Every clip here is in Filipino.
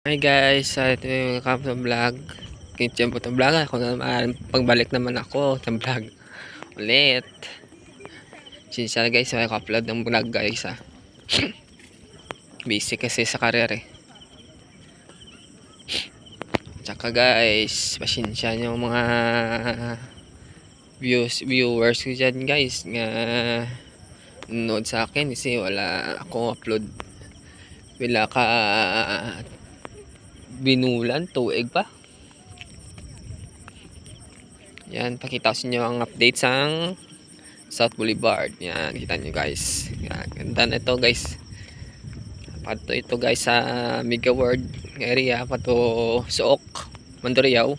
Hi guys, ito yung welcome sa vlog. Kitchen po itong vlog. Ako naman, pagbalik naman ako sa vlog ulit. Sinsya guys, may upload ng vlog guys Busy kasi sa career Tsaka guys, pasinsya nyo mga viewers ko dyan guys nga nanonood sa akin kasi wala akong upload. Wala ka binulan, tuig pa. Yan, pakita ko sa inyo ang update sang South Boulevard. Yan, kita nyo guys. Yan, ganda na ito guys. Pato ito guys sa Mega World area. Pato Suok, Mandurriao,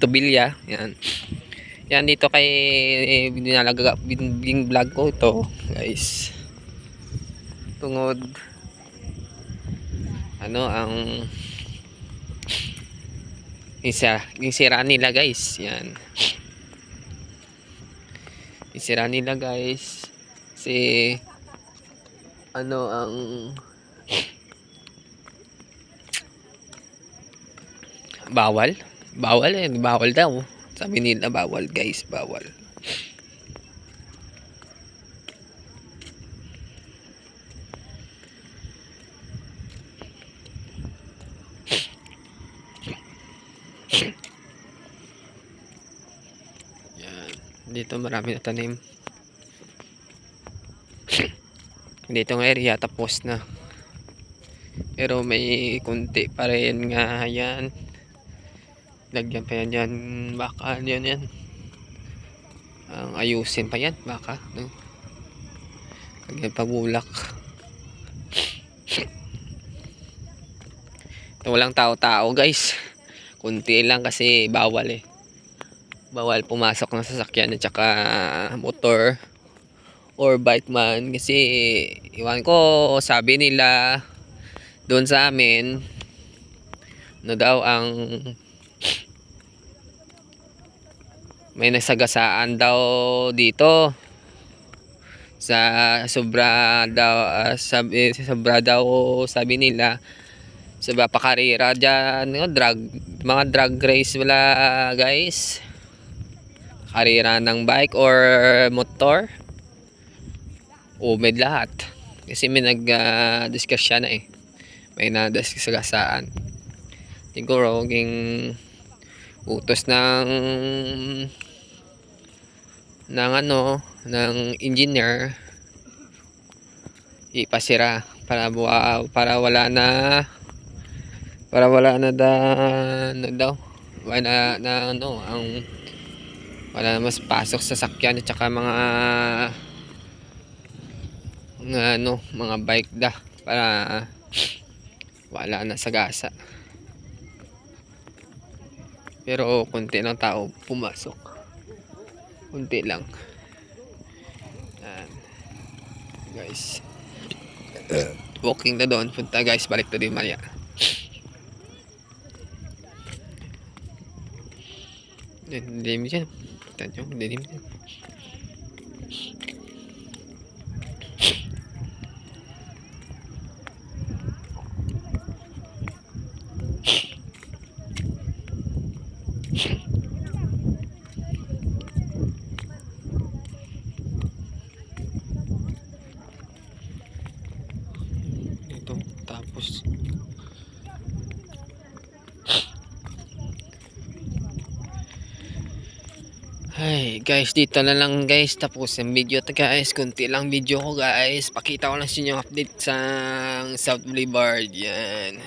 Tubilya. Yan. Yan dito kay binalaga bin vlog ko ito guys. Tungod ano ang isira nila guys. Yan. Isira nila guys. Si ano ang bawal daw, sabi nila bawal guys, bawal. Yan, dito marami na tanim dito ng area, tapos na, pero may kunti pa rin nga. Yan, lagyan pa yan yan, baka yan ang ayusin pa yan, baka no? Lagyan pa bulak. Ito walang tao guys, kunti lang kasi bawal bawal pumasok ng sasakyan at saka motor or bike man, kasi iwan ko, sabi nila doon sa amin no daw, ang may nasagasaan daw dito sa sobra daw, sabi nila sa pakarira dyan, no, mga drag race wala guys, karira ng bike or motor o med lahat, kasi may nag-discuss siya na may nadiskusasaan siguro ging utos ng ano ng engineer ipasira para wala na daw, wala na ano, ang wala na mas pasok sa sakyan at saka mga mga bike para wala na sagasa. Pero konti lang tao pumasok, konti lang. Yan guys, walking na doon, punta guys, balik to din maya. Dilim dyan, kita nyo, dilim dyan. Ito, tapos ay guys, dito na lang guys tapos ang video to guys. Kunti lang video ko guys, pakita ko lang sa inyo update sa South Boulevard. Yan.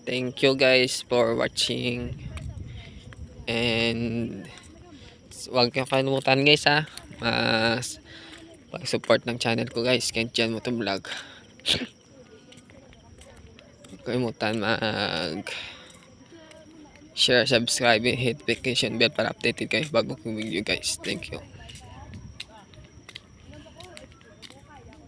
Thank you guys for watching, and huwag kang kalimutan guys pag-support ng channel ko guys, Kenchian Moto Vlog. Huwag kalimutan mag share, subscribe, hit notification bell para updated kayo bago kong video guys. Thank you.